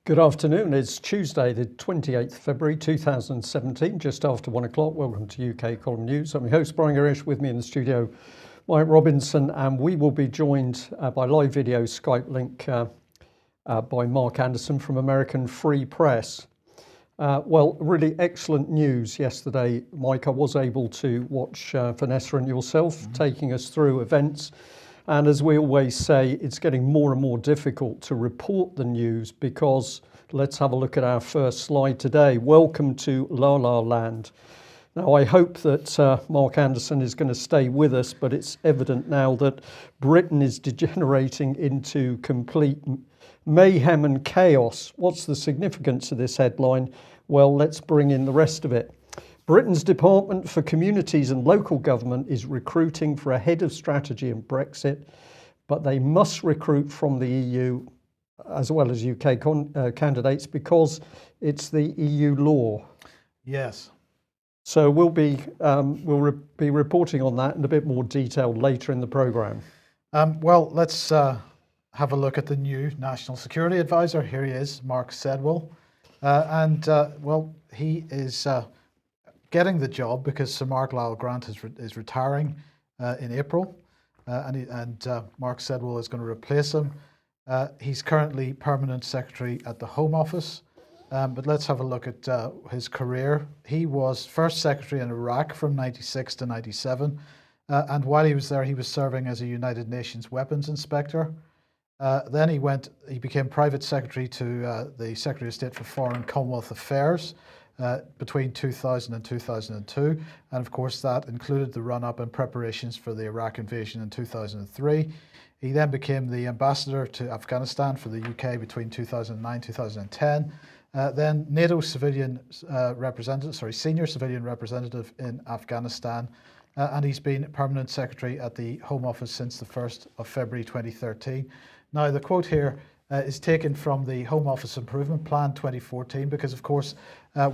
Good afternoon. It's Tuesday, the 28th February 2017, just after 1 o'clock. Welcome to UK Column News. I'm your host, Brian Gerrish. With me in the studio, Mike Robinson, and we will be joined by live video Skype link by Mark Anderson from American Free Press. Well, really excellent news yesterday, Mike. I was able to watch Vanessa and yourself taking us through events. And as we always say, it's getting more and more difficult to report the news because let's have a look at our first slide today. Welcome to La La Land. Now, I hope that Mark Anderson is going to stay with us, but it's evident now that Britain is degenerating into complete mayhem and chaos. What's the significance of this headline? Well, let's bring in the rest of it. Britain's Department for Communities and Local Government is recruiting for a head of strategy in Brexit, but they must recruit from the EU as well as UK candidates because it's the EU law. Yes. So we'll be reporting on that in a bit more detail later in the programme. Well, let's have a look at the new National Security Advisor. Here he is, Mark Sedwill. Well, he is getting the job because Sir Mark Lyle-Grant is retiring in April, and Mark Sedwill is going to replace him. He's currently Permanent Secretary at the Home Office, but let's have a look at his career. He was First Secretary in Iraq from 96 to 97, and while he was there, he was serving as a United Nations Weapons Inspector. Then he became Private Secretary to the Secretary of State for Foreign Commonwealth Affairs between 2000 and 2002, and of course that included the run-up and preparations for the Iraq invasion in 2003. He then became the ambassador to Afghanistan for the UK between 2009 and 2010. Then NATO senior civilian representative in Afghanistan, and he's been permanent secretary at the Home Office since the 1st of February 2013. Now, the quote here is taken from the Home Office Improvement Plan 2014 because, of course,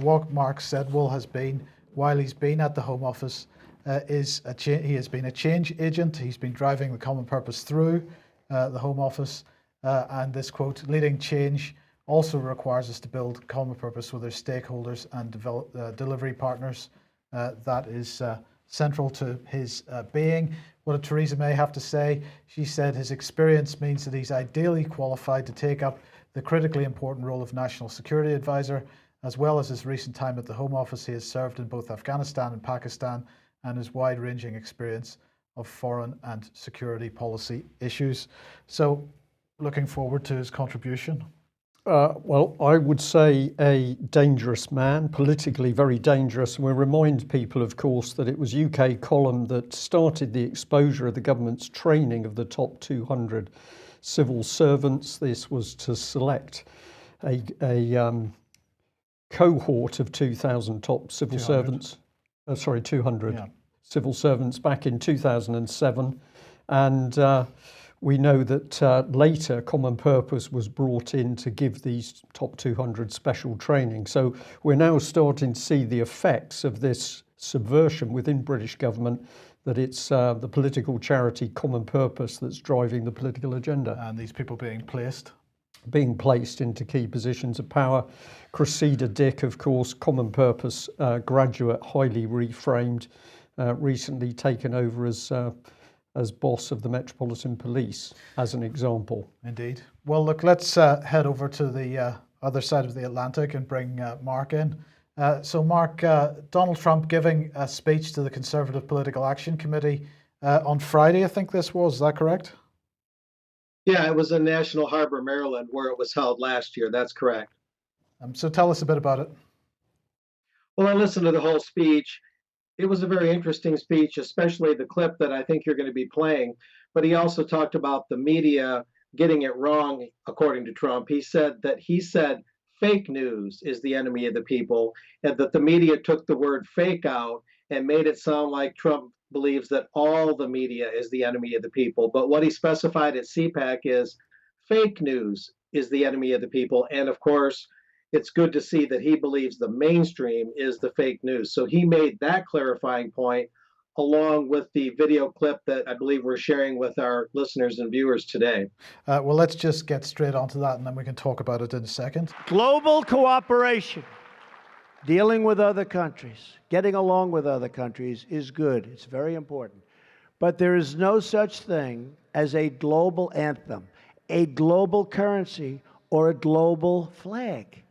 what Mark Sedwill has been, while he's been at the Home Office, he has been a change agent. He's been driving the common purpose through the Home Office, and this quote, leading change also requires us to build common purpose with our stakeholders and delivery partners. That is central to his being. What did Theresa May have to say? She said his experience means that he's ideally qualified to take up the critically important role of National Security Advisor, as well as his recent time at the Home Office. He has served in both Afghanistan and Pakistan, and his wide-ranging experience of foreign and security policy issues. So, looking forward to his contribution. Well, I would say a dangerous man, politically very dangerous. And we remind people, of course, that it was UK Column that started the exposure of the government's training of the top 200 civil servants. This was to select a cohort of 2,000 top civil 200. servants. 200 Yeah. civil servants back in 2007. And we know that later Common Purpose was brought in to give these top 200 special training. So we're now starting to see the effects of this subversion within British government, that it's the political charity Common Purpose that's driving the political agenda. And these people being placed into key positions of power. Cressida Dick, of course, Common Purpose graduate, highly reframed, recently taken over as boss of the Metropolitan Police, as an example. Indeed. Well, look, let's head over to the other side of the Atlantic and bring Mark in. So, Mark, Donald Trump giving a speech to the Conservative Political Action Committee on Friday, I think this was. Is that correct? Yeah, it was in National Harbor, Maryland, where it was held last year. That's correct. So tell us a bit about it. Well, I listened to the whole speech. It was a very interesting speech, especially the clip that I think you're going to be playing. But he also talked about the media getting it wrong, according to Trump. He said fake news is the enemy of the people, and that the media took the word fake out and made it sound like Trump believes that all the media is the enemy of the people. But what he specified at CPAC is fake news is the enemy of the people. And of course, it's good to see that he believes the mainstream is the fake news. So he made that clarifying point along with the video clip that I believe we're sharing with our listeners and viewers today. Well, let's just get straight onto that, and then we can talk about it in a second. Global cooperation, dealing with other countries, getting along with other countries is good. It's very important. But there is no such thing as a global anthem, a global currency, or a global flag.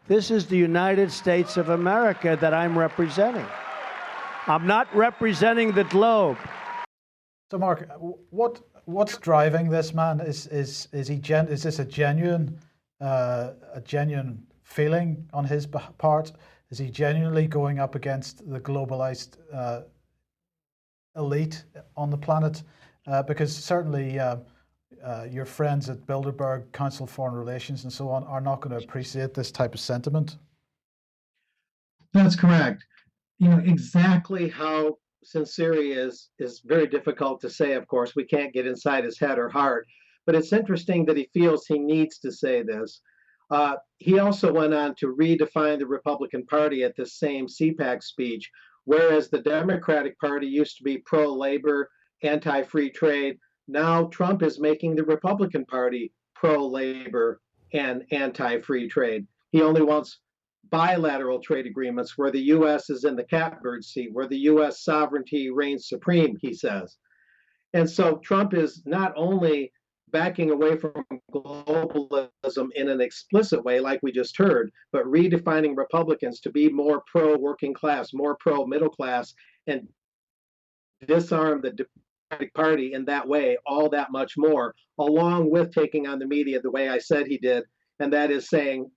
This is the United States of America that I'm representing. I'm not representing the globe. So, Mark, what's driving this man? Is this a genuine feeling on his part? Is he genuinely going up against the globalized elite on the planet? Because certainly your friends at Bilderberg, Council of Foreign Relations, and so on, are not going to appreciate this type of sentiment. That's correct. Exactly how sincere he is very difficult to say, of course. We can't get inside his head or heart. But it's interesting that he feels he needs to say this. He also went on to redefine the Republican Party at this same CPAC speech, whereas the Democratic Party used to be pro-labor, anti-free trade. Now Trump is making the Republican Party pro-labor and anti-free trade. He only wants bilateral trade agreements where the U.S. is in the catbird seat, where the U.S. sovereignty reigns supreme, he says. And so Trump is not only backing away from globalism in an explicit way, like we just heard, but redefining Republicans to be more pro-working class, more pro-middle class, and disarm the Democratic Party in that way all that much more, along with taking on the media the way I said he did, and that is saying,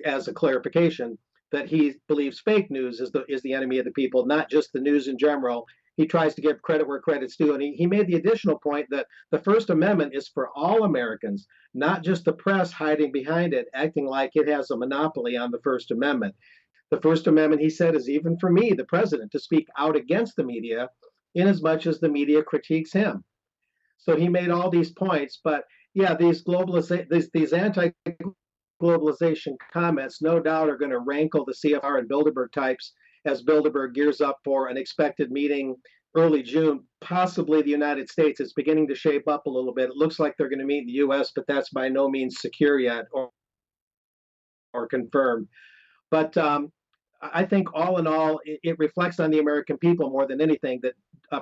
as a clarification, that he believes fake news is the enemy of the people, not just the news in general. He tries to give credit where credit's due. And he made the additional point that the First Amendment is for all Americans, not just the press hiding behind it, acting like it has a monopoly on the First Amendment. The First Amendment, he said, is even for me, the president, to speak out against the media in as much as the media critiques him. So he made all these points. But yeah, these anti-globalization comments no doubt are going to rankle the CFR and Bilderberg types as Bilderberg gears up for an expected meeting early June, possibly the United States. It's beginning to shape up a little bit. It looks like they're going to meet in the U.S., but that's by no means secure yet or confirmed. But I think all in all, it reflects on the American people more than anything that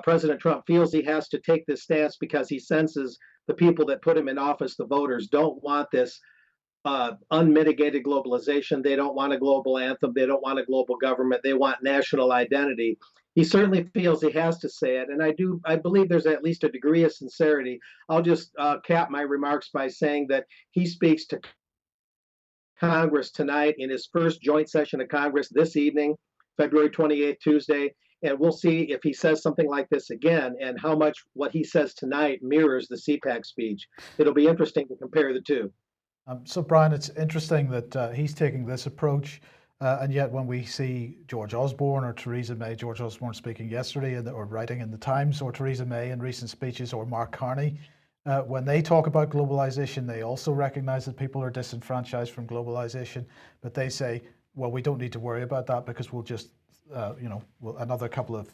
President Trump feels he has to take this stance because he senses the people that put him in office, the voters, don't want this unmitigated globalization. They don't want a global anthem. They don't want a global government. They want national identity. He certainly feels he has to say it. And I believe there's at least a degree of sincerity. I'll just cap my remarks by saying that he speaks to Congress tonight in his first joint session of Congress this evening, February 28th, Tuesday. And we'll see if he says something like this again and how much what he says tonight mirrors the CPAC speech. It'll be interesting to compare the two. So, Brian, it's interesting that he's taking this approach, and yet when we see George Osborne or Theresa May, George Osborne speaking yesterday or writing in the Times, or Theresa May in recent speeches, or Mark Carney, when they talk about globalization, they also recognize that people are disenfranchised from globalization, but they say, well, we don't need to worry about that because we'll just, another couple of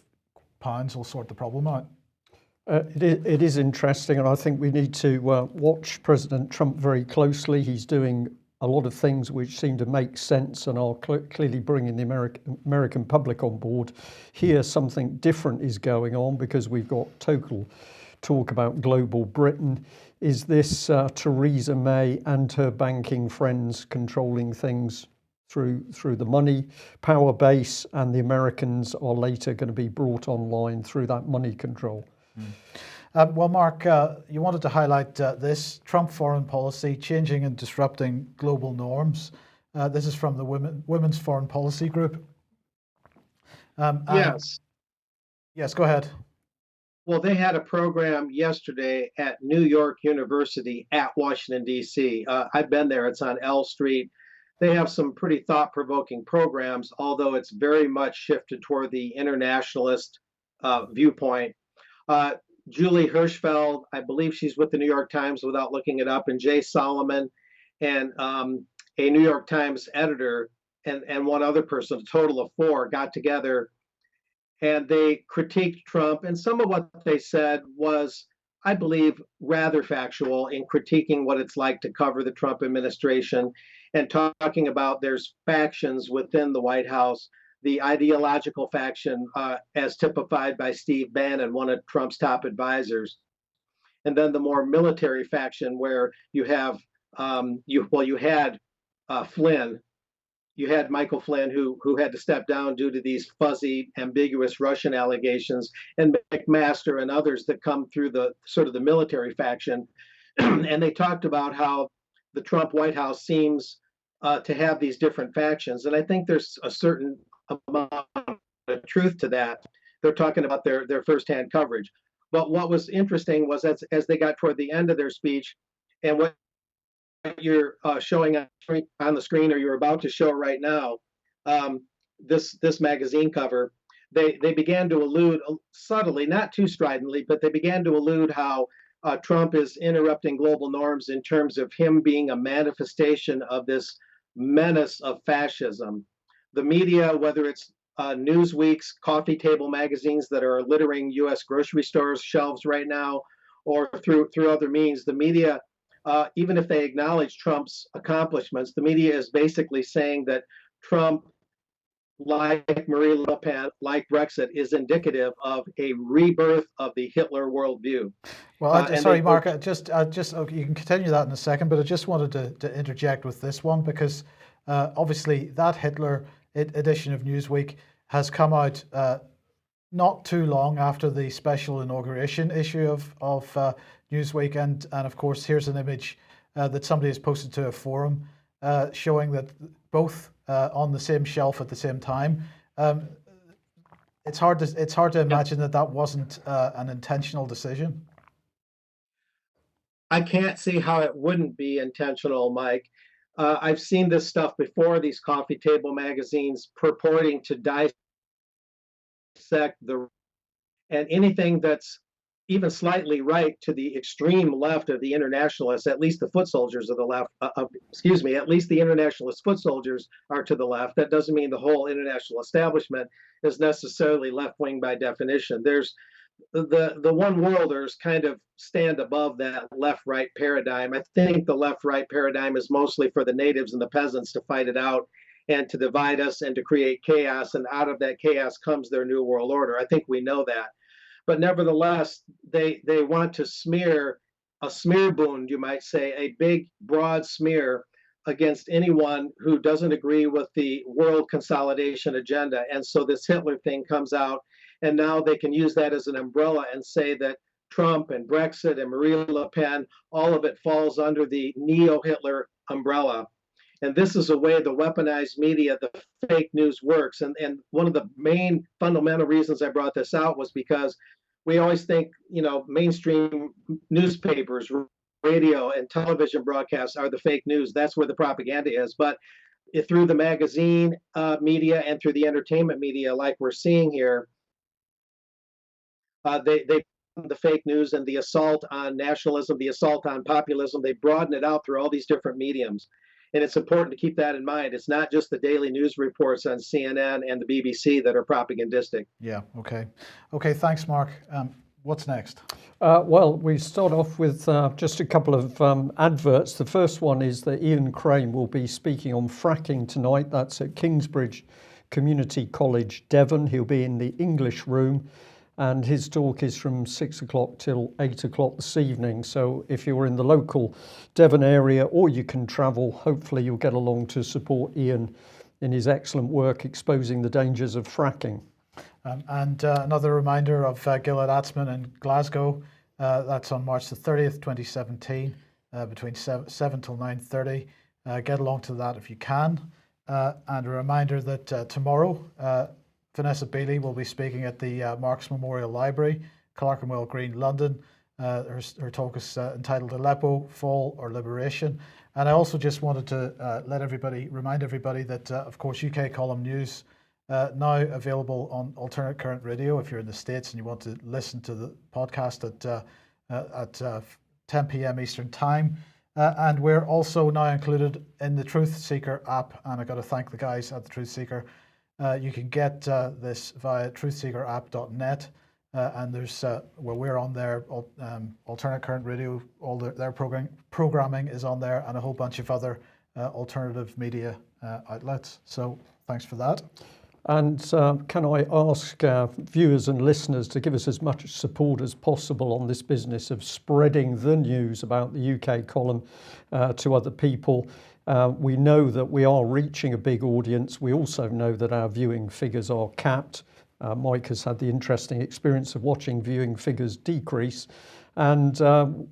pounds will sort the problem out. It is interesting, and I think we need to watch President Trump very closely. He's doing a lot of things which seem to make sense and are clearly bringing the American public on board. Here, something different is going on because we've got total talk about global Britain. Is this Theresa May and her banking friends controlling things through the money power base, and the Americans are later going to be brought online through that money control? Well, Mark, you wanted to highlight this Trump foreign policy, changing and disrupting global norms. This is from the Women's Foreign Policy Group. Yes. Yes, go ahead. Well, they had a program yesterday at New York University at Washington, D.C. I've been there. It's on L Street. They have some pretty thought-provoking programs, although it's very much shifted toward the internationalist viewpoint. Julie Hirschfeld, I believe she's with the New York Times without looking it up, and Jay Solomon and a New York Times editor and one other person, a total of four, got together and they critiqued Trump. And some of what they said was, I believe, rather factual in critiquing what it's like to cover the Trump administration and talking about there's factions within the White House, the ideological faction, as typified by Steve Bannon, one of Trump's top advisors, and then the more military faction where you have you had Flynn, you had Michael Flynn, who had to step down due to these fuzzy, ambiguous Russian allegations, and McMaster and others that come through the sort of the military faction. And they talked about how the Trump White House seems to have these different factions. And I think there's a certain amount of truth to that. They're talking about their firsthand coverage. But what was interesting was as they got toward the end of their speech, and what you're showing on the screen, or you're about to show right now, this magazine cover, they began to allude subtly, not too stridently, but they began to allude how Trump is interrupting global norms in terms of him being a manifestation of this menace of fascism. The media, whether it's Newsweek's coffee table magazines that are littering U.S. grocery stores shelves right now, or through other means, the media, even if they acknowledge Trump's accomplishments, the media is basically saying that Trump, like Marine Le Pen, like Brexit, is indicative of a rebirth of the Hitler worldview. Well, sorry, Mark, just okay, you can continue that in a second, but I just wanted to interject with this one because obviously that Hitler edition of Newsweek has come out not too long after the special inauguration issue of Newsweek, and of course here's an image that somebody has posted to a forum showing that both on the same shelf at the same time. It's hard to imagine that wasn't an intentional decision. I can't see how it wouldn't be intentional, Mike. I've seen this stuff before, these coffee table magazines purporting to dissect and anything that's even slightly right to the extreme left of the internationalists, at least the foot soldiers of the left, at least the internationalist foot soldiers are to the left. That doesn't mean the whole international establishment is necessarily left-wing by definition. There's the one worlders kind of stand above that left-right paradigm. I think the left-right paradigm is mostly for the natives and the peasants to fight it out and to divide us and to create chaos, and out of that chaos comes their new world order. I think we know that. But nevertheless, they want to smear a smearbund, you might say, a big, broad smear against anyone who doesn't agree with the world consolidation agenda. And so this Hitler thing comes out, and now they can use that as an umbrella and say that Trump and Brexit and Marine Le Pen, all of it falls under the neo-Hitler umbrella. And this is a way the weaponized media, the fake news works. And one of the main fundamental reasons I brought this out was because we always think, mainstream newspapers, radio, and television broadcasts are the fake news. That's where the propaganda is. But through the magazine media and through the entertainment media, like we're seeing here, they the fake news and the assault on nationalism, the assault on populism, they broaden it out through all these different mediums. And it's important to keep that in mind. It's not just the daily news reports on CNN and the BBC that are propagandistic. Yeah, okay. Okay, thanks, Mark. What's next? Well, we start off with just a couple of adverts. The first one is that Ian Crane will be speaking on fracking tonight. That's at Kingsbridge Community College, Devon. He'll be in the English room, and his talk is from 6 o'clock till 8 o'clock this evening. So if you're in the local Devon area, or you can travel, hopefully you'll get along to support Ian in his excellent work exposing the dangers of fracking. And another reminder of Gillett Atzman in Glasgow. That's on March the 30th, 2017, between 7 till 9:30. Get along to that if you can. And a reminder that tomorrow, Vanessa Bailey will be speaking at the Marx Memorial Library, Clerkenwell Green, London. Her talk is entitled Aleppo, Fall or Liberation. And I also just wanted to remind everybody that, of course, UK Column News now available on Alternate Current Radio. If you're in the States and you want to listen to the podcast at 10 p.m. Eastern Time, And we're also now included in the Truth Seeker app. And I got to thank the guys at the Truth Seeker. You can get this via truthseekerapp.net. And there's we're on there. Alternate Current Radio, their programming is on there, and a whole bunch of other alternative media outlets. So thanks for that. And can I ask viewers and listeners to give us as much support as possible on this business of spreading the news about the UK column to other people? We know that we are reaching a big audience. We also know that our viewing figures are capped. Mike has had the interesting experience of watching viewing figures decrease. And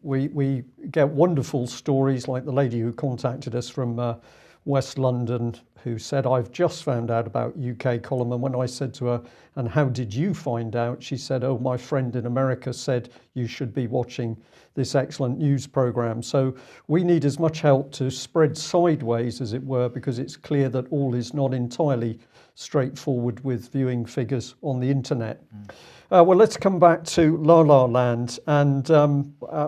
we get wonderful stories like the lady who contacted us from West London, who said, I've just found out about UK column. And when I said to her, and how did you find out? She said, oh, my friend in America said you should be watching this excellent news programme. So we need as much help to spread sideways, as it were, because it's clear that all is not entirely straightforward with viewing figures on the internet. Well, let's come back to La La Land. And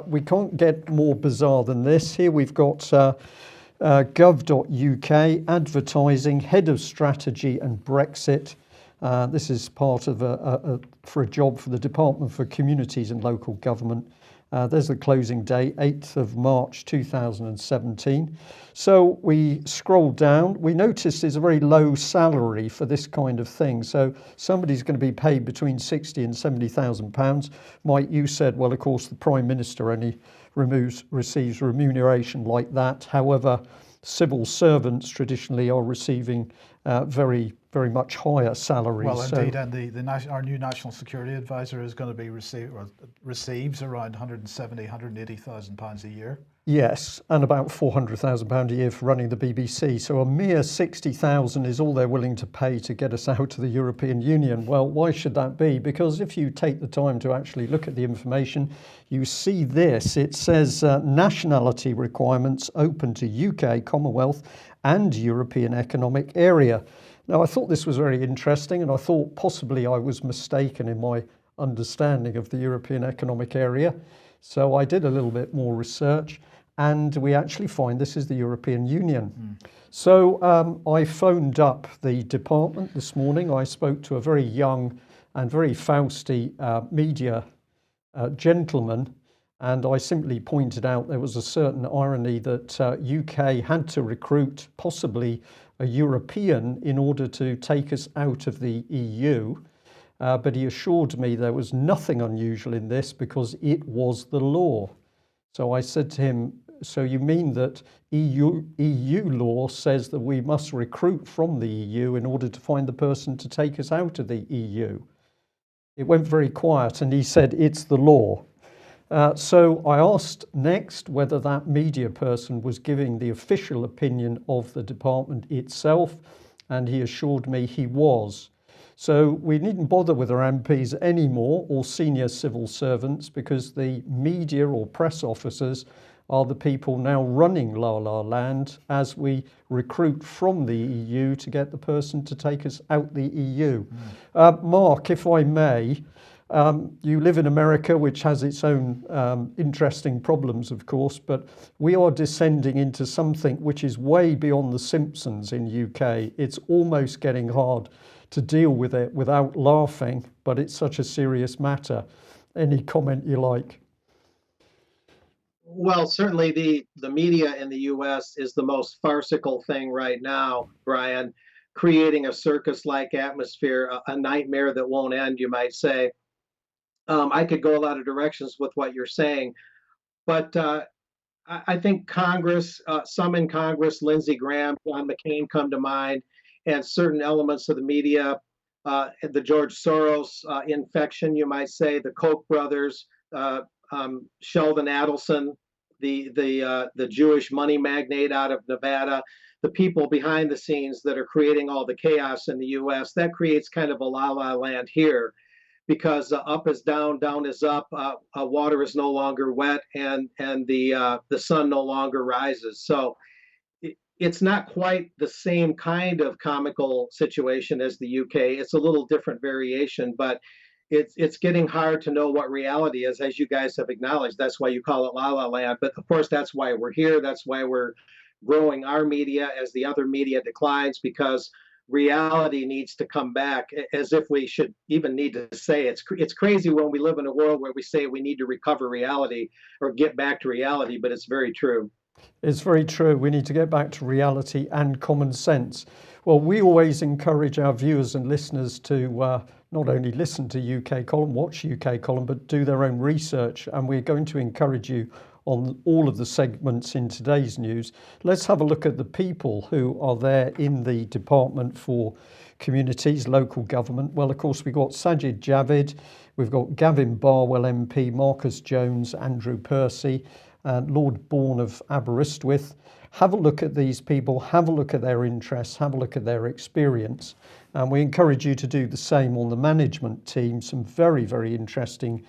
we can't get more bizarre than this. Here we've got gov.uk, advertising, Head of Strategy and Brexit. This is part of for a job for the Department for Communities and Local Government. There's the closing date, 8th of March 2017. So we scroll down. We notice there's a very low salary for this kind of thing. So somebody's going to be paid between £60,000 and £70,000. Mike, you said, well, of course, the Prime Minister only receives remuneration like that. However, civil servants traditionally are receiving very much higher salaries. Well, indeed, and our new National Security Advisor is going to be receives around £170,000, £180,000 a year. Yes, and about £400,000 a year for running the BBC. So a mere 60,000 is all they're willing to pay to get us out of the European Union. Well, why should that be? Because if you take the time to actually look at the information, you see this. It says nationality requirements open to UK, Commonwealth and European Economic Area. Now, I thought this was very interesting, and I thought possibly I was mistaken in my understanding of the European Economic Area. So I did a little bit more research, and we actually find this is the European Union. So I phoned up the department this morning. I spoke to a very young and very fousty media gentleman, and I simply pointed out there was a certain irony that UK had to recruit possibly a European in order to take us out of the EU. But he assured me there was nothing unusual in this because it was the law. So I said to him, so you mean that EU law says that we must recruit from the EU in order to find the person to take us out of the EU? It went very quiet, and he said, it's the law. So I asked next whether that media person was giving the official opinion of the department itself, and he assured me he was. So we needn't bother with our MPs anymore, or senior civil servants, because the media or press officers are the people now running La La Land as we recruit from the EU to get the person to take us out the EU. Mark, if I may, you live in America, which has its own interesting problems, of course, but we are descending into something which is way beyond the Simpsons in UK. It's almost getting hard to deal with it without laughing, but it's such a serious matter. Any comment you like? Well, certainly the media in the US is the most farcical thing right now, Brian, creating a circus-like atmosphere, a nightmare that won't end, you might say. I could go a lot of directions with what you're saying, but I think Congress, some in Congress, Lindsey Graham, John McCain come to mind, and certain elements of the media, the George Soros infection, you might say, the Koch brothers, Sheldon Adelson, the Jewish money magnate out of Nevada, the people behind the scenes that are creating all the chaos in the U.S. That creates kind of a la-la land here, because up is down, down is up, water is no longer wet, and the sun no longer rises. So it's not quite the same kind of comical situation as the UK. It's a little different variation, but it's getting hard to know what reality is, as you guys have acknowledged. That's why you call it La La Land. But of course, that's why we're here. That's why we're growing our media as the other media declines, because reality needs to come back. As if we should even need to say it's crazy when we live in a world where we say we need to recover reality or get back to reality, but it's very true. It's very true. We need to get back to reality and common sense. Well, we always encourage our viewers and listeners to not only listen to UK Column, watch UK Column, but do their own research. And we're going to encourage you on all of the segments in today's news. Let's have a look at the people who are there in the Department for Communities, Local Government. Well, of course, we've got Sajid Javid, we've got Gavin Barwell MP, Marcus Jones, Andrew Percy, Lord Bourne of Aberystwyth. Have a look at these people, have a look at their interests, have a look at their experience. And we encourage you to do the same on the management team. Some very, very interesting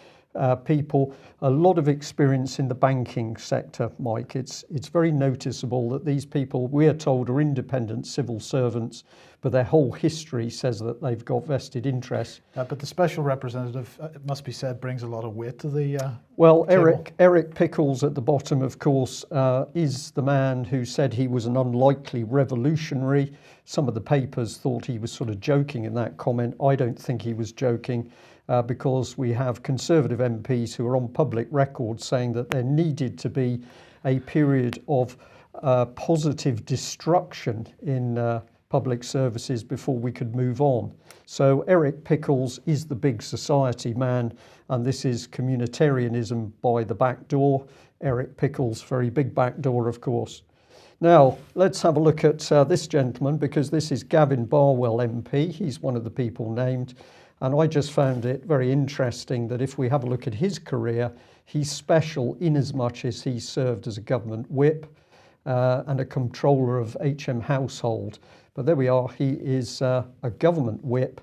people, a lot of experience in the banking sector, Mike. It's very noticeable that these people, we are told, are independent civil servants, but their whole history says that they've got vested interests. But the special representative, it must be said, brings a lot of weight to the well, table. Eric Pickles at the bottom, of course, is the man who said he was an unlikely revolutionary. Some of the papers thought he was sort of joking in that comment. I don't think he was joking. Because we have Conservative MPs who are on public record saying that there needed to be a period of positive destruction in public services before we could move on. So Eric Pickles is the big society man, and this is communitarianism by the back door. Eric Pickles, very big back door, of course. Now, let's have a look at this gentleman, because this is Gavin Barwell MP. He's one of the people named. And I just found it very interesting that if we have a look at his career, he's special in as much as he served as a government whip and a controller of HM Household. But there we are, he is a government whip.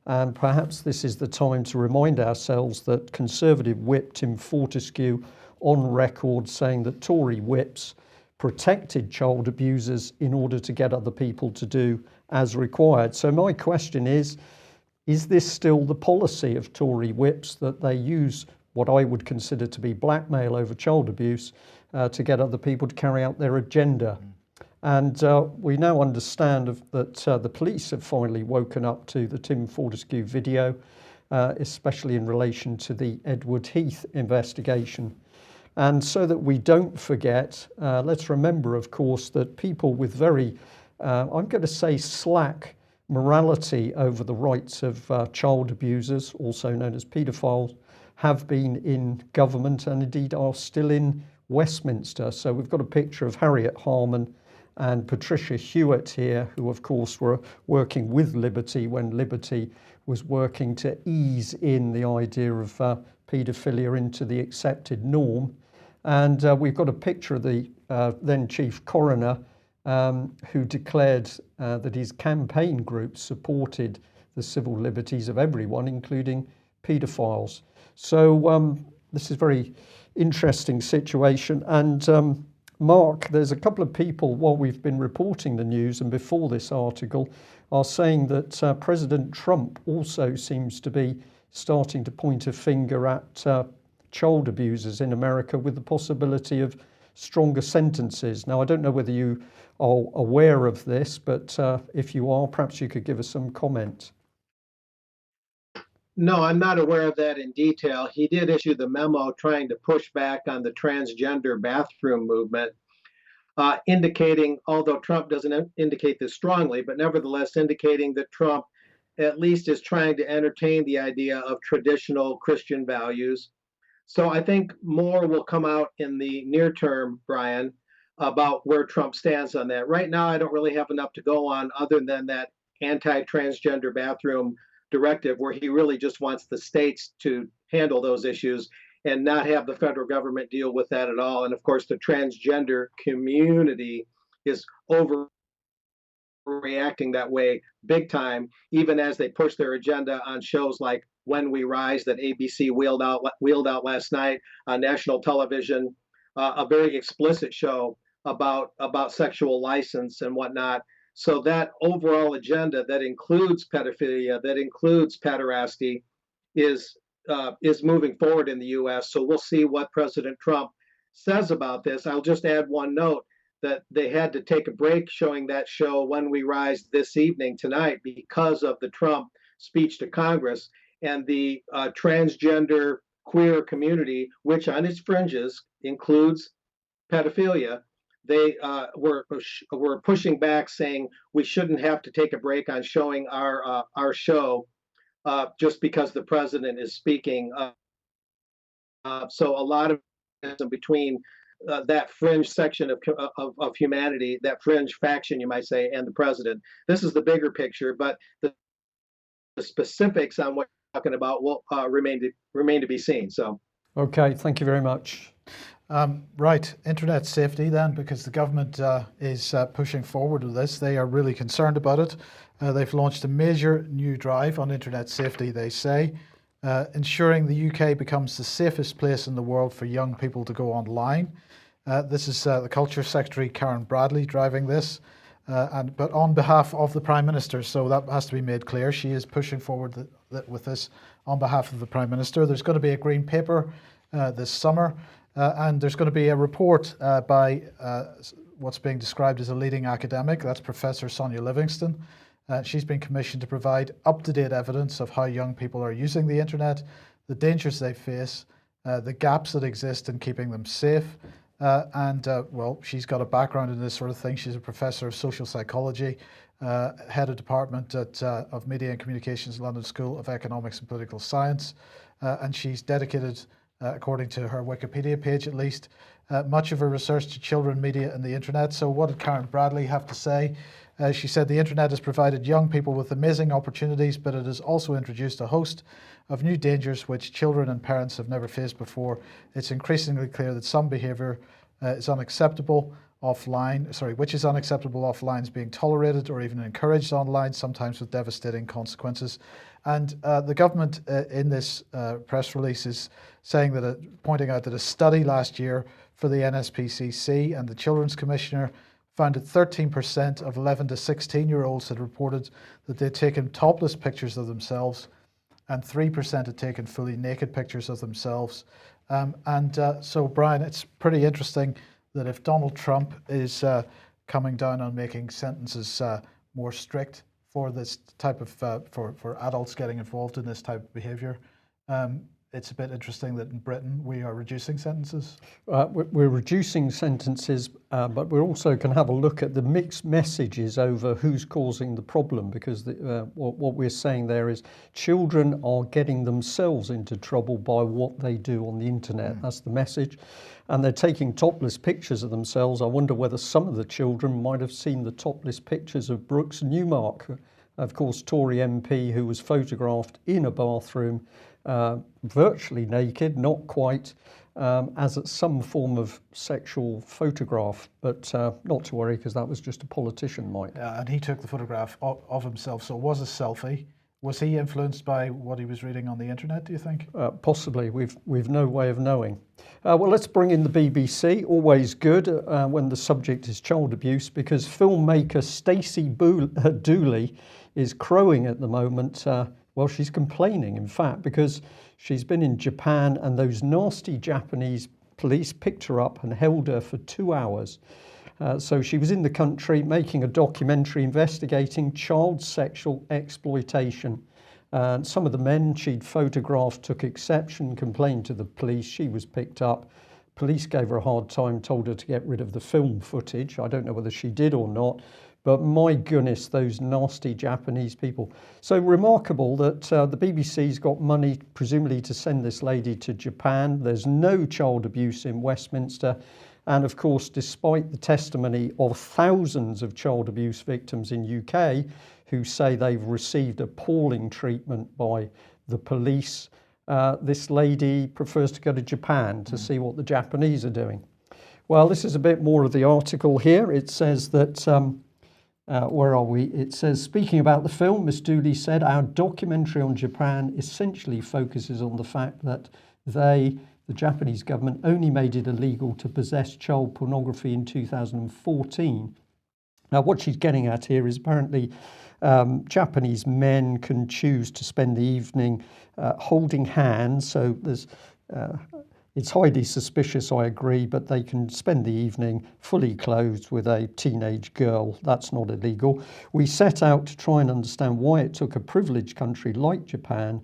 And perhaps this is the time to remind ourselves that Conservative whip Tim Fortescue on record saying that Tory whips protected child abusers in order to get other people to do as required. So my question is this still the policy of Tory whips, that they use what I would consider to be blackmail over child abuse to get other people to carry out their agenda? And we now understand that the police have finally woken up to the Tim Fortescue video, especially in relation to the Edward Heath investigation. And so that we don't forget, let's remember, of course, that people with very, I'm going to say, slack morality over the rights of child abusers, also known as paedophiles, have been in government and indeed are still in Westminster. So we've got a picture of Harriet Harman and Patricia Hewitt here, who of course were working with Liberty when Liberty was working to ease in the idea of paedophilia into the accepted norm. And we've got a picture of the then Chief Coroner, who declared that his campaign group supported the civil liberties of everyone, including paedophiles. So this is a very interesting situation. And Mark, there's a couple of people, while we've been reporting the news and before this article, are saying that President Trump also seems to be starting to point a finger at child abusers in America with the possibility of stronger sentences. Now, I don't know whether you are aware of this, but if you are, perhaps you could give us some comment. No, I'm not aware of that in detail. He did issue the memo trying to push back on the transgender bathroom movement, indicating, although Trump doesn't indicate this strongly, but nevertheless indicating that Trump at least is trying to entertain the idea of traditional Christian values. So I think more will come out in the near term, Brian, about where Trump stands on that. Right now, I don't really have enough to go on other than that anti-transgender bathroom directive, where he really just wants the states to handle those issues and not have the federal government deal with that at all. And of course, the transgender community is overreacting that way big time, even as they push their agenda on shows like When We Rise that ABC wheeled out last night on national television, a very explicit show about sexual license and whatnot. So that overall agenda that includes pedophilia, that includes pederasty, is moving forward in the U.S. So we'll see what President Trump says about this. I'll just add one note that they had to take a break showing that show When We Rise this evening tonight because of the Trump speech to Congress, and the transgender queer community, which on its fringes includes pedophilia. They were pushing back, saying we shouldn't have to take a break on showing our show just because the president is speaking. So a lot of between that fringe section of humanity, that fringe faction, you might say, and the president. This is the bigger picture, but the specifics on what you're talking about will remain to be seen. So, okay, thank you very much. Right, internet safety then, because the government is pushing forward with this. They are really concerned about it. They've launched a major new drive on internet safety, they say, ensuring the UK becomes the safest place in the world for young people to go online. This is the Culture Secretary, Karen Bradley, driving this, but on behalf of the Prime Minister, so that has to be made clear. She is pushing forward with this on behalf of the Prime Minister. There's going to be a green paper this summer, and there's going to be a report by what's being described as a leading academic. That's Professor Sonia Livingston. She's been commissioned to provide up-to-date evidence of how young people are using the internet, the dangers they face, the gaps that exist in keeping them safe. Well, she's got a background in this sort of thing. She's a professor of social psychology, head of department of media and communications, London School of Economics and Political Science. And she's dedicated, according to her Wikipedia page at least, much of her research to children, media and the internet. So what did Karen Bradley have to say? She said the internet has provided young people with amazing opportunities, but it has also introduced a host of new dangers which children and parents have never faced before. It's increasingly clear that some behaviour is unacceptable offline, which is unacceptable offline is being tolerated or even encouraged online, sometimes with devastating consequences. And the government in this press release is saying that, pointing out that a study last year for the NSPCC and the Children's Commissioner found that 13% of 11 to 16-year-olds had reported that they'd taken topless pictures of themselves, and 3% had taken fully naked pictures of themselves. So, Brian, it's pretty interesting that if Donald Trump is coming down on making sentences more strict for this type of, for adults getting involved in this type of behaviour, it's a bit interesting that in Britain we are reducing sentences. We're reducing sentences, but we also can have a look at the mixed messages over who's causing the problem, because what we're saying there is children are getting themselves into trouble by what they do on the internet. That's the message. And they're taking topless pictures of themselves. I wonder whether some of the children might have seen the topless pictures of Brooks Newmark, of course, Tory MP, who was photographed in a bathroom, virtually naked, not quite, as some form of sexual photograph, but not to worry, because that was just a politician, Mike. And he took the photograph of himself, so it was a selfie. Was he influenced by what he was reading on the internet, do you think? Possibly. We've no way of knowing. Well, let's bring in the BBC. Always good when the subject is child abuse, because filmmaker Stacey Dooley is crowing at the moment. Well, she's complaining, in fact, because she's been in Japan and those nasty Japanese police picked her up and held her for 2 hours. So she was in the country making a documentary investigating child sexual exploitation. Some of the men she'd photographed took exception, complained to the police. She was picked up. Police gave her a hard time, told her to get rid of the film footage. I don't know whether she did or not. But my goodness, those nasty Japanese people. So remarkable that the BBC's got money, presumably, to send this lady to Japan. There's no child abuse in Westminster. And of course, despite the testimony of thousands of child abuse victims in UK who say they've received appalling treatment by the police, this lady prefers to go to Japan to see what the Japanese are doing. Well, this is a bit more of the article here. It says that... where are we? It says, speaking about the film, Ms. Dooley said, our documentary on Japan essentially focuses on the fact that the Japanese government, only made it illegal to possess child pornography in 2014. Now, what she's getting at here is apparently Japanese men can choose to spend the evening holding hands. So it's highly suspicious, I agree, but they can spend the evening fully clothed with a teenage girl. That's not illegal. We set out to try and understand why it took a privileged country like Japan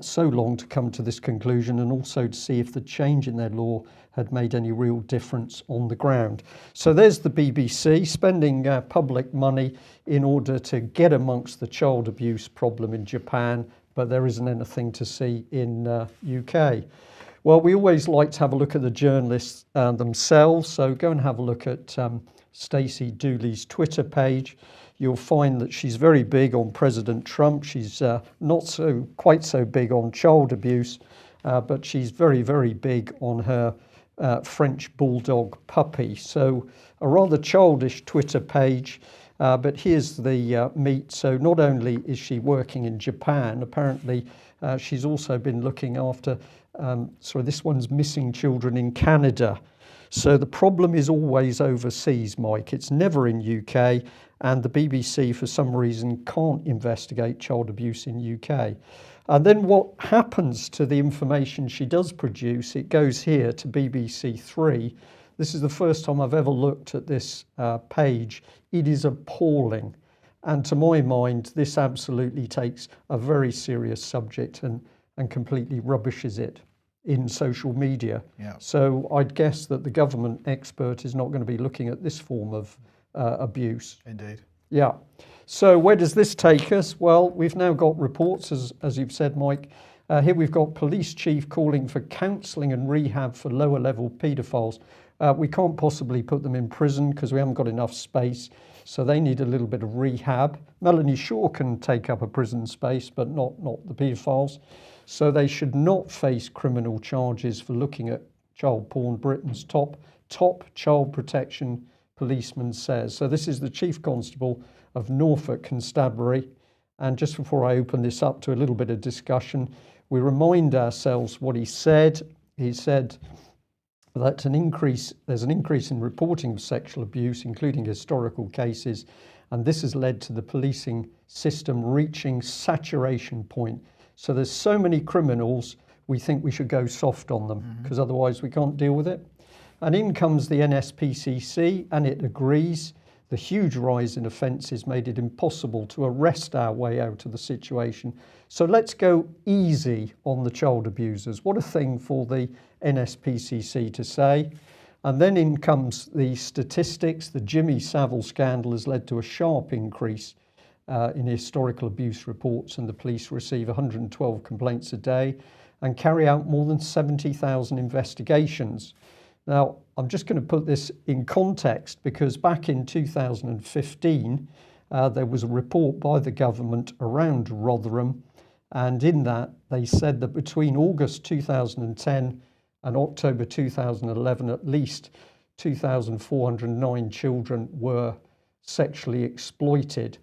so long to come to this conclusion, and also to see if the change in their law had made any real difference on the ground. So there's the BBC spending public money in order to get amongst the child abuse problem in Japan, but there isn't anything to see in UK. Well, we always like to have a look at the journalists themselves, so go and have a look at Stacey Dooley's Twitter page. You'll find that she's very big on President Trump. She's not quite so big on child abuse, but she's very, very big on her French bulldog puppy. So a rather childish Twitter page, but here's the meat. So not only is she working in Japan, apparently she's also been looking after, this one's missing children in Canada. So the problem is always overseas, Mike. It's never in UK, and the BBC for some reason can't investigate child abuse in UK. And then what happens to the information she does produce? It goes here to BBC Three. This is the first time I've ever looked at this page. It is appalling. And to my mind, this absolutely takes a very serious subject and completely rubbishes it in social media. Yeah. So I'd guess that the government expert is not going to be looking at this form of abuse. Indeed. Yeah. So where does this take us? Well, we've now got reports, as you've said, Mike. Here we've got police chief calling for counselling and rehab for lower level paedophiles. We can't possibly put them in prison because we haven't got enough space. So they need a little bit of rehab. Melanie Shaw can take up a prison space, but not the paedophiles. So they should not face criminal charges for looking at child porn. Britain's top child protection policeman says. So this is the Chief Constable of Norfolk Constabulary. And just before I open this up to a little bit of discussion, we remind ourselves what he said. He said that there's an increase in reporting of sexual abuse, including historical cases, and this has led to the policing system reaching saturation point. So there's so many criminals, we think we should go soft on them because otherwise we can't deal with it. And in comes the NSPCC, and it agrees. The huge rise in offences made it impossible to arrest our way out of the situation. So let's go easy on the child abusers. What a thing for the NSPCC to say. And then in comes the statistics. The Jimmy Savile scandal has led to a sharp increase in historical abuse reports, and the police receive 112 complaints a day and carry out more than 70,000 investigations. Now, I'm just going to put this in context because back in 2015, there was a report by the government around Rotherham, and in that they said that between August 2010 and October 2011, at least 2,409 children were sexually exploited.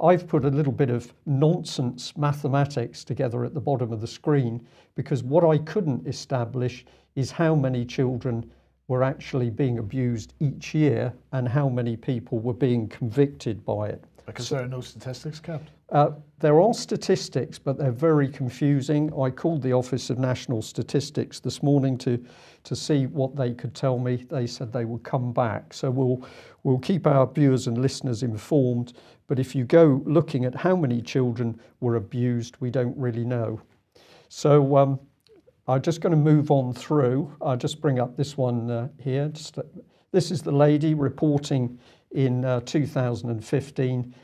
I've put a little bit of nonsense mathematics together at the bottom of the screen because what I couldn't establish is how many children were actually being abused each year and how many people were being convicted by it. Because there are no statistics kept? There are statistics, but they're very confusing. I called the Office of National Statistics this morning to see what they could tell me. They said they would come back. So we'll keep our viewers and listeners informed. But if you go looking at how many children were abused, we don't really know. So I'm just going to move on through. I'll just bring up this one here. This is the lady reporting in 2015.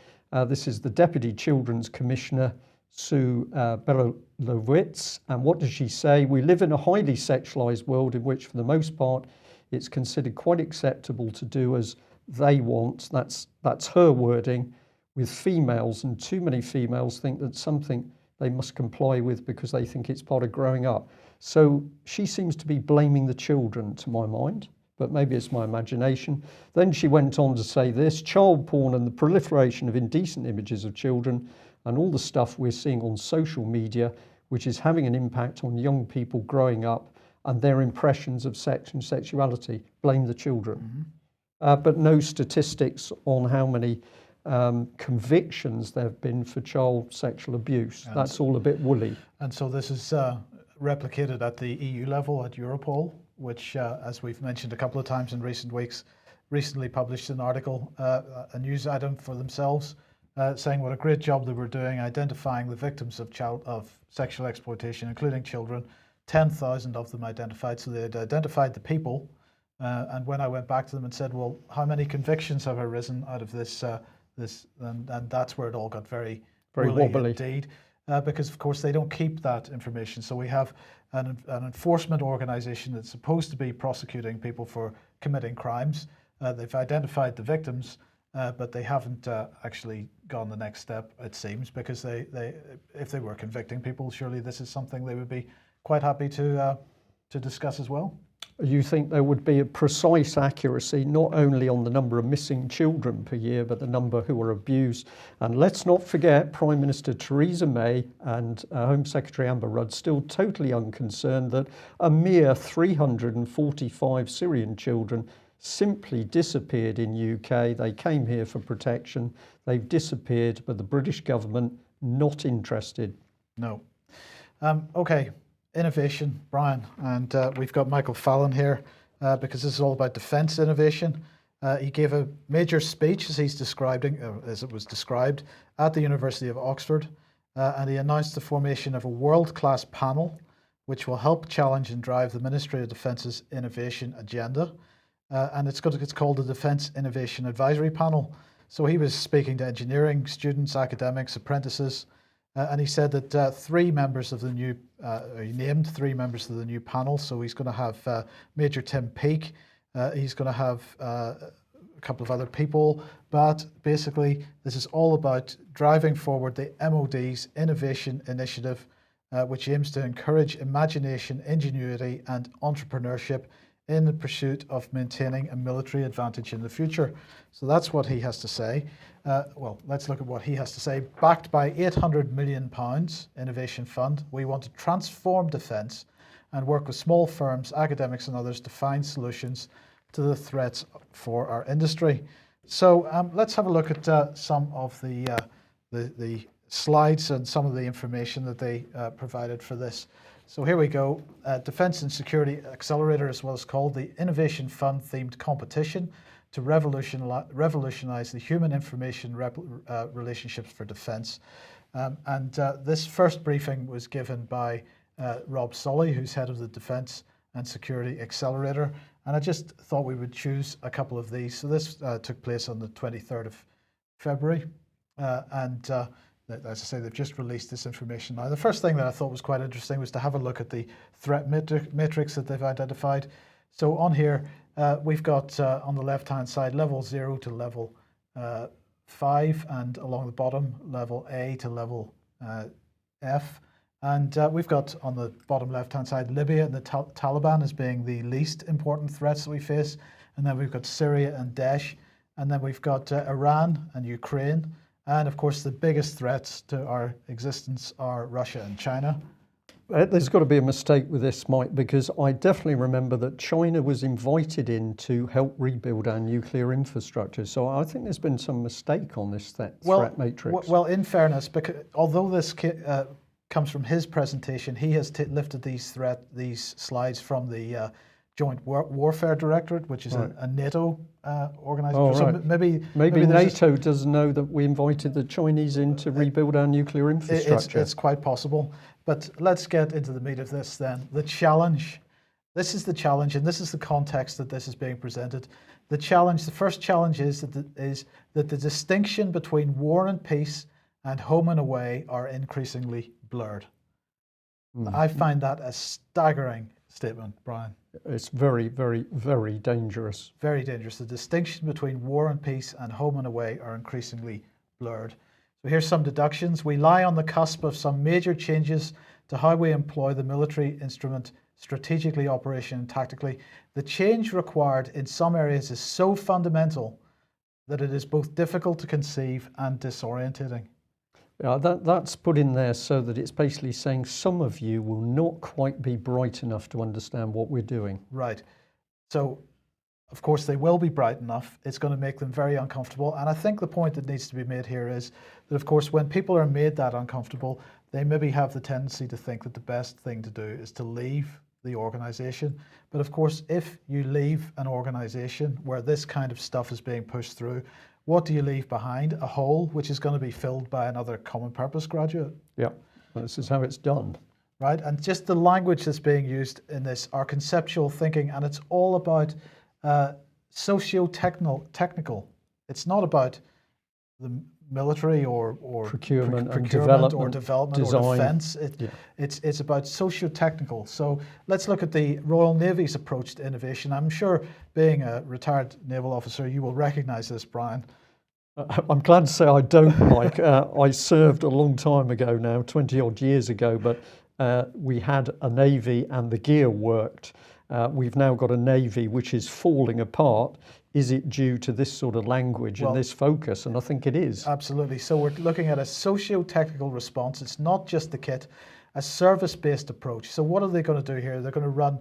This is the Deputy Children's Commissioner, Sue Belowitz. And what does she say? We live in a highly sexualised world in which, for the most part, it's considered quite acceptable to do as they want. That's her wording with females, and too many females think that's something they must comply with because they think it's part of growing up. So she seems to be blaming the children, to my mind, but maybe it's my imagination. Then she went on to say this: child porn and the proliferation of indecent images of children and all the stuff we're seeing on social media, which is having an impact on young people growing up and their impressions of sex and sexuality. Blame the children. But no statistics on how many convictions there have been for child sexual abuse. And that's all a bit woolly. And so this is replicated at the EU level at Europol, which, as we've mentioned a couple of times in recent weeks, recently published an article, a news item for themselves, saying what a great job they were doing identifying the victims of sexual exploitation, including children. 10,000 of them identified. So they had identified the people. And when I went back to them and said, well, how many convictions have arisen out of this? And that's where it all got very wobbly indeed. Because, of course, they don't keep that information. So we have an enforcement organization that's supposed to be prosecuting people for committing crimes. They've identified the victims, but they haven't actually gone the next step, it seems, because if they were convicting people, surely this is something they would be quite happy to discuss as well. You think there would be a precise accuracy not only on the number of missing children per year, but the number who are abused? And let's not forget Prime Minister Theresa May and Home Secretary Amber Rudd still totally unconcerned that a mere 345 Syrian children simply disappeared in UK. They came here for protection. They've disappeared, but the British government not interested. No. Okay. Innovation, Brian, and we've got Michael Fallon here because this is all about defence innovation. He gave a major speech, as it was described, at the University of Oxford, and he announced the formation of a world-class panel which will help challenge and drive the Ministry of Defence's innovation agenda, and it's called the Defence Innovation Advisory Panel. So he was speaking to engineering students, academics, apprentices. And he said that he named three members of the new panel. So he's going to have Major Tim Peake. He's going to have a couple of other people. But basically, this is all about driving forward the MOD's innovation initiative, which aims to encourage imagination, ingenuity, and entrepreneurship in the pursuit of maintaining a military advantage in the future. So that's what he has to say. Well, let's look at what he has to say. Backed by £800 million innovation fund, we want to transform defence and work with small firms, academics and others to find solutions to the threats for our industry. So let's have a look at some of the slides and some of the information that they provided for this. So here we go. Defence and Security Accelerator is what it's called, the Innovation Fund themed competition to revolutionise the human information relationships for defence. This first briefing was given by Rob Sully, who's head of the Defence and Security Accelerator. And I just thought we would choose a couple of these. So this took place on the 23rd of February. As I say, they've just released this information now. The first thing that I thought was quite interesting was to have a look at the threat matrix that they've identified. So on here, we've got on the left-hand side, level 0 to level 5, and along the bottom, level A to level F. And we've got on the bottom left-hand side, Libya and the Taliban as being the least important threats that we face. And then we've got Syria and Daesh. And then we've got Iran and Ukraine. And of course, the biggest threats to our existence are Russia and China. There's got to be a mistake with this, Mike, because I definitely remember that China was invited in to help rebuild our nuclear infrastructure. So I think there's been some mistake on this threat matrix. Well, in fairness, because although this comes from his presentation, he has lifted these slides from the Joint Warfare Directorate, which is a NATO organisation. Oh, so right. maybe NATO doesn't know that we invited the Chinese in to rebuild our nuclear infrastructure. It's quite possible. But let's get into the meat of this then. The challenge. This is the challenge, and this is the context that this is being presented. The first challenge is that the distinction between war and peace and home and away are increasingly blurred. I find that a staggering statement, Brian. It's very, very, very dangerous. Very dangerous. The distinction between war and peace and home and away are increasingly blurred. So here's some deductions. We lie on the cusp of some major changes to how we employ the military instrument strategically, operationally, and tactically. The change required in some areas is so fundamental that it is both difficult to conceive and disorientating. Yeah, that's put in there so that it's basically saying some of you will not quite be bright enough to understand what we're doing. Right. So of course, they will be bright enough. It's going to make them very uncomfortable. And I think the point that needs to be made here is that, of course, when people are made that uncomfortable, they maybe have the tendency to think that the best thing to do is to leave the organization. But of course, if you leave an organization where this kind of stuff is being pushed through, what do you leave behind? A hole which is going to be filled by another common purpose graduate. Yeah, this is how it's done. Right, and just the language that's being used in this, our conceptual thinking, and it's all about socio-technical. It's not about the military or procurement and development design. or defense. It's about socio-technical. So let's look at the Royal Navy's approach to innovation. I'm sure, being a retired naval officer, you will recognize this, Brian. I'm glad to say I don't, Mike. I served a long time ago now, 20 odd years ago, but we had a Navy and the gear worked. We've now got a Navy which is falling apart. Is it due to this sort of language and this focus? And I think it is. Absolutely. So we're looking at a socio-technical response. It's not just the kit, a service-based approach. So what are they going to do here? They're going to run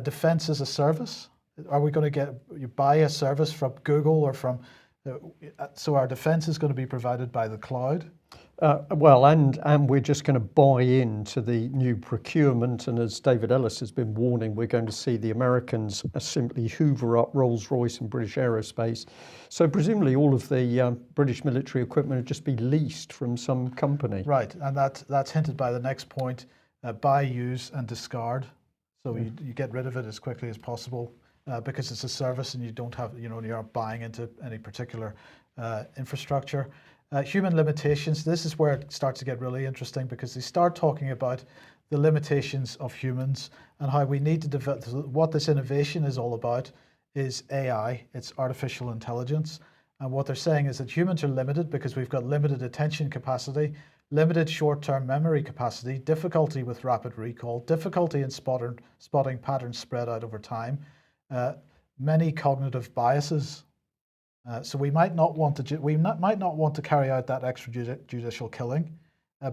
defense as a service. Are we going to you buy a service from Google or from, so our defense is going to be provided by the cloud? Well, and we're just going to buy into the new procurement, and as David Ellis has been warning, we're going to see the Americans simply hoover up Rolls-Royce and British Aerospace. So presumably all of the British military equipment will just be leased from some company. Right, and that's hinted by the next point, buy, use and discard. So you get rid of it as quickly as possible because it's a service and you don't have, you aren't buying into any particular infrastructure. Human limitations, this is where it starts to get really interesting because they start talking about the limitations of humans and how we need to develop. What this innovation is all about is AI, it's artificial intelligence. And what they're saying is that humans are limited because we've got limited attention capacity, limited short-term memory capacity, difficulty with rapid recall, difficulty in spotting patterns spread out over time, many cognitive biases. So we might not want to carry out that extrajudicial killing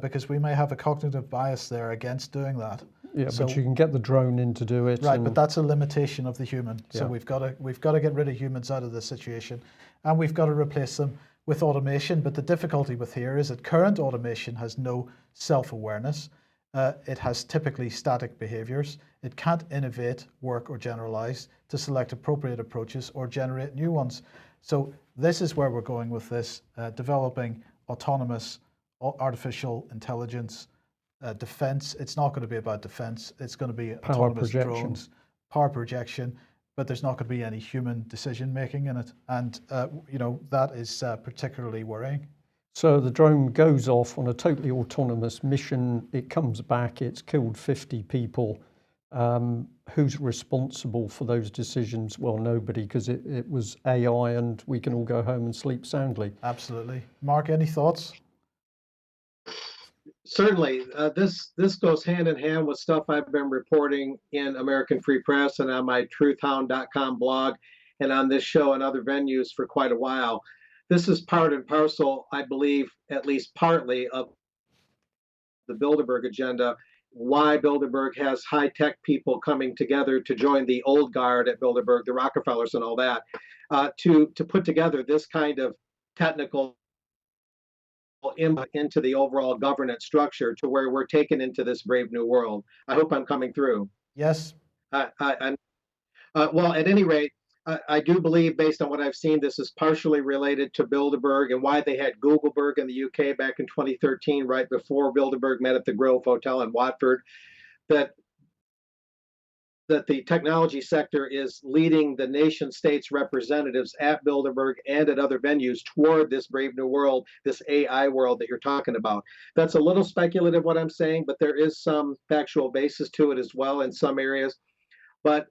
because we may have a cognitive bias there against doing that. Yeah, so, but you can get the drone in to do it. Right, but that's a limitation of the human. So we've got to get rid of humans out of this situation, and we've got to replace them with automation. But the difficulty with here is that current automation has no self-awareness. It has typically static behaviors. It can't innovate, work, or generalize to select appropriate approaches or generate new ones. So this is where we're going with this, developing autonomous artificial intelligence defense. It's not going to be about defense. It's going to be autonomous drones, power projection, but there's not going to be any human decision making in it. And, that is particularly worrying. So the drone goes off on a totally autonomous mission. It comes back. It's killed 50 people. Who's responsible for those decisions? Well, nobody, because it was AI and we can all go home and sleep soundly. Absolutely. Mark, any thoughts? Certainly. This goes hand in hand with stuff I've been reporting in American Free Press and on my truthhound.com blog and on this show and other venues for quite a while. This is part and parcel, I believe, at least partly of the Bilderberg agenda. Why Bilderberg has high-tech people coming together to join the old guard at Bilderberg, the Rockefellers and all that, to put together this kind of technical input into the overall governance structure to where we're taken into this brave new world. I hope I'm coming through. Yes. Well, at any rate, I do believe, based on what I've seen, this is partially related to Bilderberg and why they had Googleberg in the UK back in 2013, right before Bilderberg met at the Grove Hotel in Watford, that the technology sector is leading the nation states representatives at Bilderberg and at other venues toward this brave new world, this AI world that you're talking about. That's a little speculative what I'm saying, but there is some factual basis to it as well in some areas. But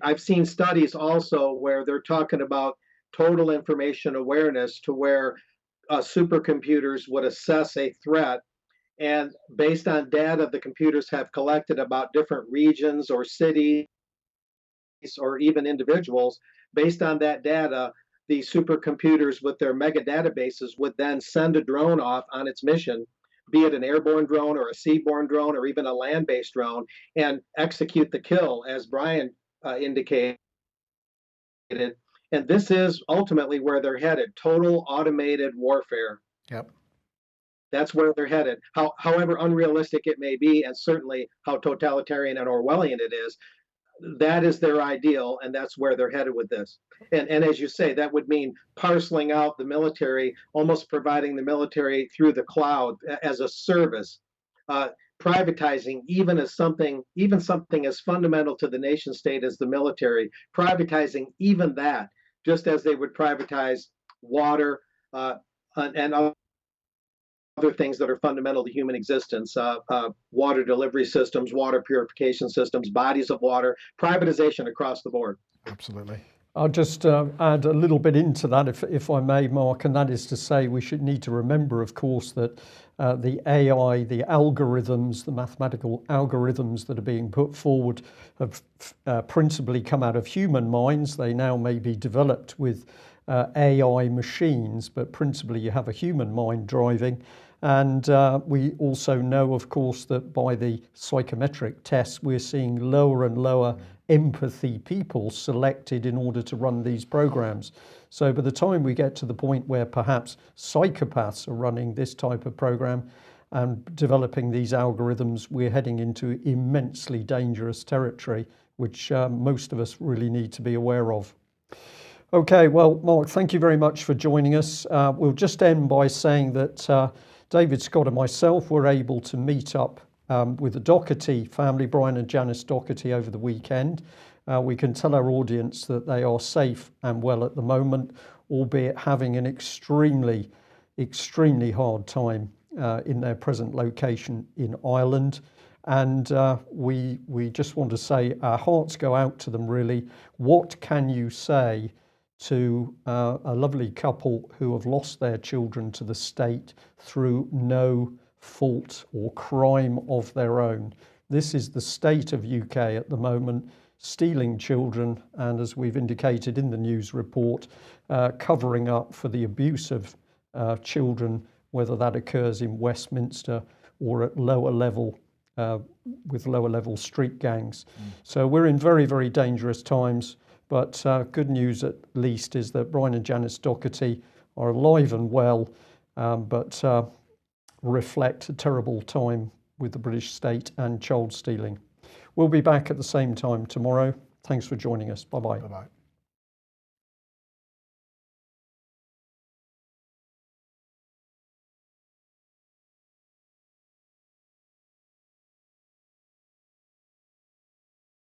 I've seen studies also where they're talking about total information awareness to where supercomputers would assess a threat, and based on data the computers have collected about different regions or cities or even individuals, based on that data, the supercomputers with their mega databases would then send a drone off on its mission, be it an airborne drone or a seaborne drone or even a land-based drone, and execute the kill, as Brian indicated, And this is ultimately where they're headed: total automated warfare. Yep. That's where they're headed. However unrealistic it may be, and certainly how totalitarian and Orwellian it is, that is their ideal, and that's where they're headed with this. And as you say, that would mean parceling out the military, almost providing the military through the cloud as a service, privatizing even something as fundamental to the nation state as the military, privatizing even that, just as they would privatize water and other things that are fundamental to human existence, water delivery systems, water purification systems, bodies of water, privatization across the board. Absolutely. I'll just add a little bit into that, if I may, Mark, and that is to say we should need to remember, of course, that the AI, the algorithms, the mathematical algorithms that are being put forward have principally come out of human minds. They now may be developed with AI machines, but principally you have a human mind driving. And we also know, of course, that by the psychometric tests, we're seeing lower and lower empathy people selected in order to run these programs. So by the time we get to the point where perhaps psychopaths are running this type of program and developing these algorithms, we're heading into immensely dangerous territory, which most of us really need to be aware of. Okay, well, Mark, thank you very much for joining us. We'll just end by saying that David Scott and myself were able to meet up with the Doherty family, Brian and Janice Doherty, over the weekend. We can tell our audience that they are safe and well at the moment, albeit having an extremely, extremely hard time in their present location in Ireland. And we just want to say our hearts go out to them, really. What can you say to a lovely couple who have lost their children to the state through no fault or crime of their own? This is the state of UK at the moment, stealing children, and as we've indicated in the news report, covering up for the abuse of children, whether that occurs in Westminster or at lower level with lower level street gangs. So we're in very, very dangerous times. But good news at least is that Brian and Janice Doherty are alive and well, but reflect a terrible time with the British state and child stealing. We'll be back at the same time tomorrow. Thanks for joining us. Bye-bye. Bye-bye.